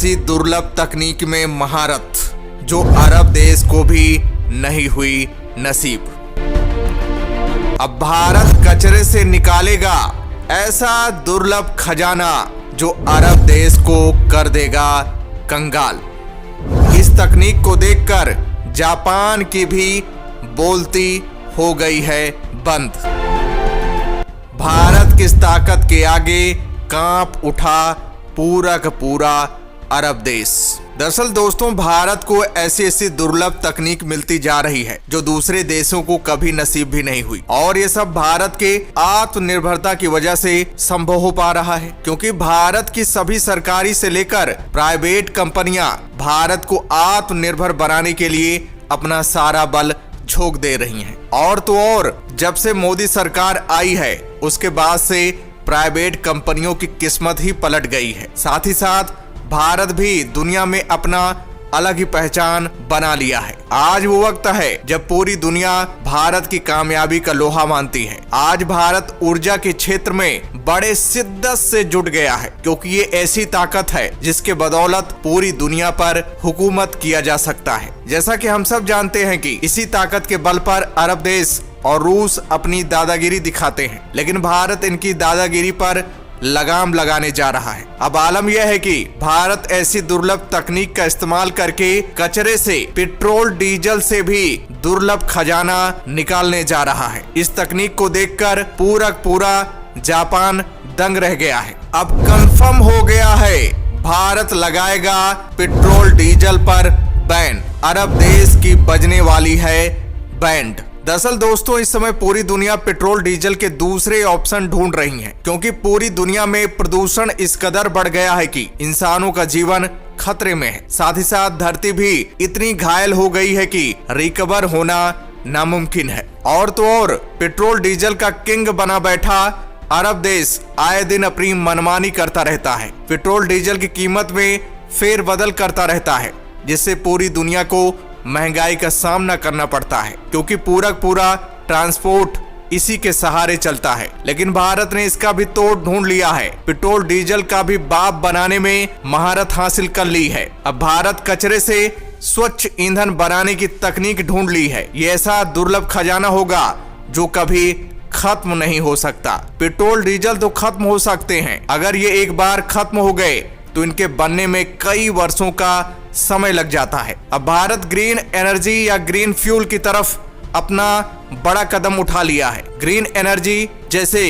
ऐसी दुर्लभ तकनीक में महारत जो अरब देश को भी नहीं हुई नसीब। अब भारत कचरे से निकालेगा ऐसा दुर्लभ खजाना जो अरब देश को कर देगा कंगाल। इस तकनीक को देखकर जापान की भी बोलती हो गई है बंद। भारत की इस ताकत के आगे कांप उठा पूरा का पूरा अरब देश। दरअसल दोस्तों, भारत को ऐसी ऐसी दुर्लभ तकनीक मिलती जा रही है जो दूसरे देशों को कभी नसीब भी नहीं हुई, और ये सब भारत के आत्मनिर्भरता की वजह से संभव हो पा रहा है, क्योंकि भारत की सभी सरकारी से लेकर प्राइवेट कंपनियां भारत को आत्मनिर्भर बनाने के लिए अपना सारा बल झोंक दे रही हैं। और तो और जब से मोदी सरकार आई है उसके बाद से प्राइवेट कंपनियों की किस्मत ही पलट गई है। साथ ही साथ भारत भी दुनिया में अपना अलग ही पहचान बना लिया है। आज वो वक्त है जब पूरी दुनिया भारत की कामयाबी का लोहा मानती है। आज भारत ऊर्जा के क्षेत्र में बड़े शिद्दत से जुट गया है, क्योंकि ये ऐसी ताकत है जिसके बदौलत पूरी दुनिया पर हुकूमत किया जा सकता है। जैसा कि हम सब जानते हैं कि इसी ताकत के बल पर अरब देश और रूस अपनी दादागिरी दिखाते हैं, लेकिन भारत इनकी दादागिरी पर लगाम लगाने जा रहा है। अब आलम यह है कि भारत ऐसी दुर्लभ तकनीक का इस्तेमाल करके कचरे से, पेट्रोल डीजल से भी दुर्लभ खजाना निकालने जा रहा है। इस तकनीक को देखकर पूरा जापान दंग रह गया है। अब कंफर्म हो गया है, भारत लगाएगा पेट्रोल डीजल पर बैन। अरब देश की बजने वाली है बैंड। दरअसल दोस्तों, इस समय पूरी दुनिया पेट्रोल डीजल के दूसरे ऑप्शन ढूंढ रही है, क्योंकि पूरी दुनिया में प्रदूषण इस कदर बढ़ गया है कि इंसानों का जीवन खतरे में है। साथ ही साथ धरती भी इतनी घायल हो गई है कि रिकवर होना नामुमकिन है। और तो और पेट्रोल डीजल का किंग बना बैठा अरब देश आए दिन अपनी मनमानी करता रहता है। पेट्रोल डीजल की कीमत में फेरबदल करता रहता है, जिससे पूरी दुनिया को महंगाई का सामना करना पड़ता है, क्योंकि पूरा ट्रांसपोर्ट इसी के सहारे चलता है। लेकिन भारत ने इसका भी तोड़ ढूंढ लिया है। पेट्रोल डीजल का भी बाप बनाने में महारत हासिल कर ली है। अब भारत कचरे से स्वच्छ ईंधन बनाने की तकनीक ढूंढ ली है। ये ऐसा दुर्लभ खजाना होगा जो कभी खत्म नहीं हो सकता। पेट्रोल डीजल तो खत्म हो सकते हैं, अगर ये एक बार खत्म हो गए तो इनके बनने में कई वर्षों का समय लग जाता है। अब भारत ग्रीन एनर्जी या ग्रीन फ्यूल की तरफ अपना बड़ा कदम उठा लिया है। ग्रीन एनर्जी जैसे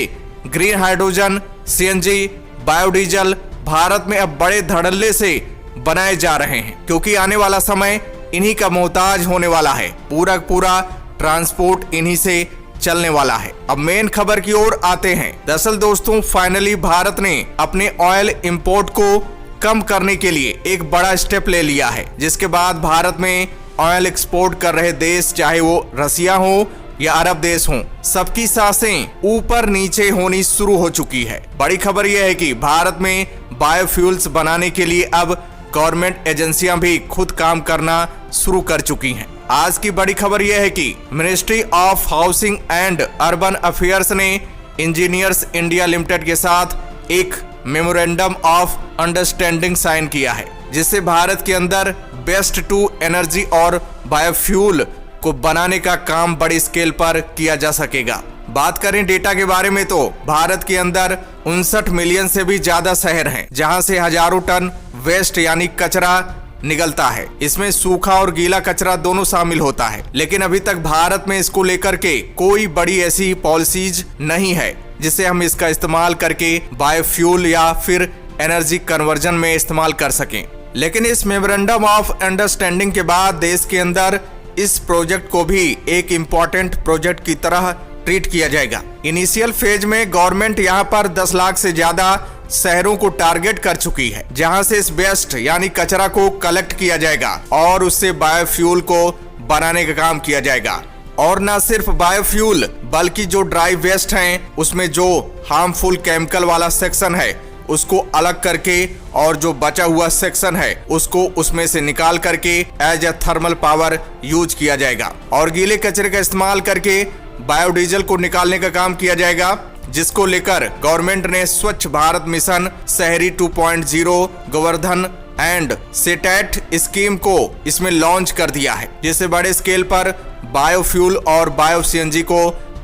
green hydrogen, CNG, biodiesel Bharat में अब बड़े धड़ल्ले से बनाए जा रहे हैं, क्योंकि आने वाला समय इन्हीं का मोहताज होने वाला है। पूरा ट्रांसपोर्ट इन्हीं से चलने वाला है। अब मेन खबर की ओर आते हैं। दरअसल दोस्तों, फाइनली भारत ने अपने ऑयल इंपोर्ट को कम करने के लिए एक बड़ा स्टेप ले लिया है, जिसके बाद भारत में ऑयल एक्सपोर्ट कर रहे देश, चाहे वो रसिया हो या अरब देश हो, सबकी सांसें ऊपर नीचे होनी शुरू हो चुकी है। बड़ी खबर यह है कि भारत में बायोफ्यूल्स बनाने के लिए अब गवर्नमेंट एजेंसियां भी खुद काम करना शुरू कर चुकी हैं। आज की बड़ी खबर यह है कि ministry of housing and urban affairs ने इंजीनियर्स इंडिया लिमिटेड के साथ एक मेमोरेंडम ऑफ अंडरस्टैंडिंग साइन किया है, जिससे भारत के अंदर बेस्ट टू एनर्जी और बायोफ्यूल को बनाने का काम बड़ी स्केल पर किया जा सकेगा। बात करें डेटा के बारे में तो भारत के अंदर 59 मिलियन से भी ज्यादा शहर हैं, जहां से हजारों टन वेस्ट यानी कचरा निकलता है। इसमें सूखा और गीला कचरा दोनों शामिल होता है, लेकिन अभी तक भारत में इसको लेकर के कोई बड़ी ऐसी पॉलिसीज नहीं है जिससे हम इसका इस्तेमाल करके बायोफ्यूल या फिर एनर्जी कन्वर्जन में इस्तेमाल कर सकें। लेकिन इस मेमोरेंडम ऑफ अंडरस्टैंडिंग के बाद देश के अंदर इस प्रोजेक्ट को भी एक इम्पोर्टेंट प्रोजेक्ट की तरह ट्रीट किया जाएगा। इनिशियल फेज में गवर्नमेंट यहाँ पर 10 लाख से ज्यादा शहरों को टारगेट कर चुकी है, जहां से इस वेस्ट यानी कचरा को कलेक्ट किया जाएगा और उससे बायोफ्यूल को बनाने का काम किया जाएगा। और न सिर्फ बायोफ्यूल बल्कि जो ड्राई वेस्ट हैं उसमें जो हार्मफुल केमिकल वाला सेक्शन है उसको अलग करके और जो बचा हुआ सेक्शन है उसको उसमें से निकाल करके as a thermal power use किया जाएगा। और गीले कचरे का इस्तेमाल करके बायोडीजल को निकालने का काम किया जाएगा, जिसको लेकर गवर्नमेंट ने स्वच्छ भारत मिशन, शहरी 2.0, गोवर्धन एंड सेटेट स्कीम को इसमें लॉन्च कर दिया है, जिससे बड़े स्केल पर बायोफ्यूल और बायो सीएनजी को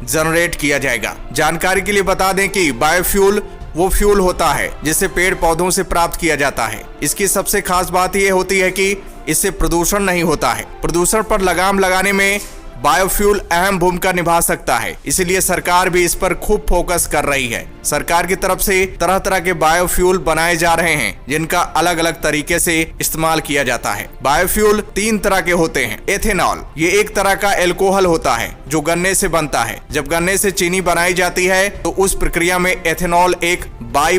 जनरेट किया जाएगा। जानकारी के लिए बता दें कि बायोफ्यूल वो फ्यूल होता है जिसे पेड़ पौधों से प्राप्त किया जाता है। इसकी सबसे खास बात यह होती है कि इससे प्रदूषण नहीं होता है। प्रदूषण पर लगाम लगाने में बायोफ्यूल अहम भूमिका निभा सकता है, इसीलिए सरकार भी इस पर खूब फोकस कर रही है। सरकार की तरफ से तरह तरह के बायोफ्यूल बनाए जा रहे हैं, जिनका अलग अलग तरीके से इस्तेमाल किया जाता है। बायोफ्यूल 3 तरह के होते हैं। एथेनॉल, ये एक तरह का एल्कोहल होता है जो गन्ने से बनता है। जब गन्ने से चीनी बनाई जाती है तो उस प्रक्रिया में एथेनॉल एक बाई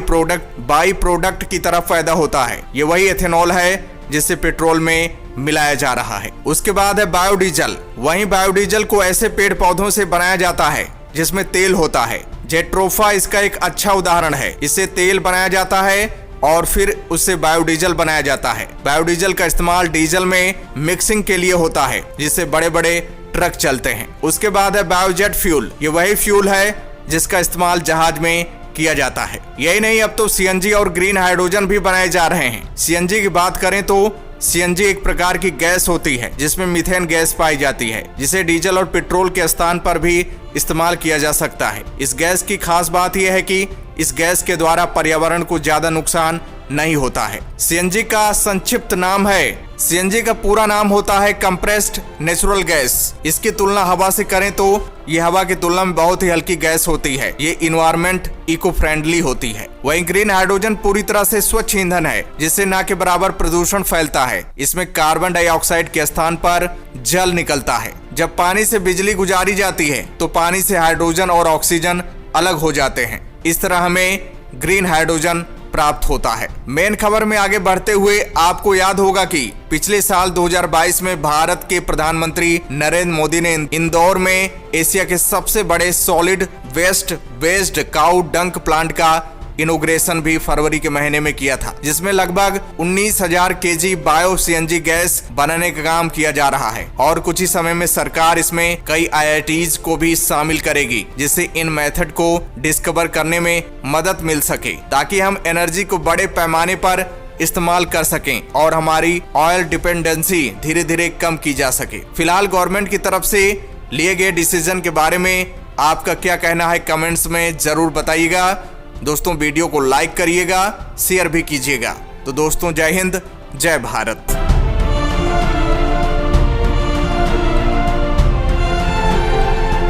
प्रोडक्ट की तरफ पैदा होता है। ये वही एथेनॉल है जिससे पेट्रोल में मिलाया जा रहा है। उसके बाद है बायोडीजल। वहीं बायोडीजल को ऐसे पेड़ पौधों से बनाया जाता है जिसमें तेल होता है। जेट्रोफा इसका एक अच्छा उदाहरण है। इससे तेल बनाया जाता है और फिर उससे बायोडीजल बनाया जाता है। बायोडीजल का इस्तेमाल डीजल में मिक्सिंग के लिए होता है, जिससे बड़े बड़े ट्रक चलते हैं। उसके बाद है बायोजेट फ्यूल। ये वही फ्यूल है जिसका इस्तेमाल जहाज में किया जाता है। यही नहीं, अब तो सीएनजी और ग्रीन हाइड्रोजन भी बनाए जा रहे हैं। सीएनजी की बात करें तो सीएनजी एक प्रकार की गैस होती है जिसमें मीथेन गैस पाई जाती है, जिसे डीजल और पेट्रोल के स्थान पर भी इस्तेमाल किया जा सकता है। इस गैस की खास बात यह है कि इस गैस के द्वारा पर्यावरण को ज्यादा नुकसान नहीं होता है। सीएनजी का संक्षिप्त नाम है, सीएनजी का पूरा नाम होता है कंप्रेस्ड नेचुरल गैस। इसकी तुलना हवा से करें तो ये हवा की तुलना में बहुत ही हल्की गैस होती है। ये इन्वायरमेंट इको फ्रेंडली होती है। वहीं ग्रीन हाइड्रोजन पूरी तरह से स्वच्छ ईंधन है, जिससे न के बराबर प्रदूषण फैलता है। इसमें कार्बन डाइऑक्साइड के स्थान पर जल निकलता है। जब पानी से बिजली गुजारी जाती है तो पानी से हाइड्रोजन और ऑक्सीजन अलग हो जाते हैं। इस तरह हमें ग्रीन हाइड्रोजन प्राप्त होता है। मेन खबर में आगे बढ़ते हुए आपको याद होगा कि पिछले साल 2022 में भारत के प्रधानमंत्री नरेंद्र मोदी ने इंदौर में एशिया के सबसे बड़े सॉलिड वेस्ट बेस्ड काऊ डंक प्लांट का इनॉग्रेशन भी फरवरी के महीने में किया था, जिसमें लगभग 19,000 केजी बायो सीएनजी गैस बनाने का काम किया जा रहा है। और कुछ ही समय में सरकार इसमें कई IITs को भी शामिल करेगी, जिससे इन मेथड को डिस्कवर करने में मदद मिल सके, ताकि हम एनर्जी को बड़े पैमाने पर इस्तेमाल कर सकें और हमारी ऑयल डिपेंडेंसी धीरे धीरे कम की जा सके। फिलहाल गवर्नमेंट की तरफ से लिए गए डिसीजन के बारे में आपका क्या कहना है, कमेंट्स में जरूर बताइएगा। दोस्तों, वीडियो को लाइक करिएगा, शेयर भी कीजिएगा। तो दोस्तों, जय हिंद, जय भारत।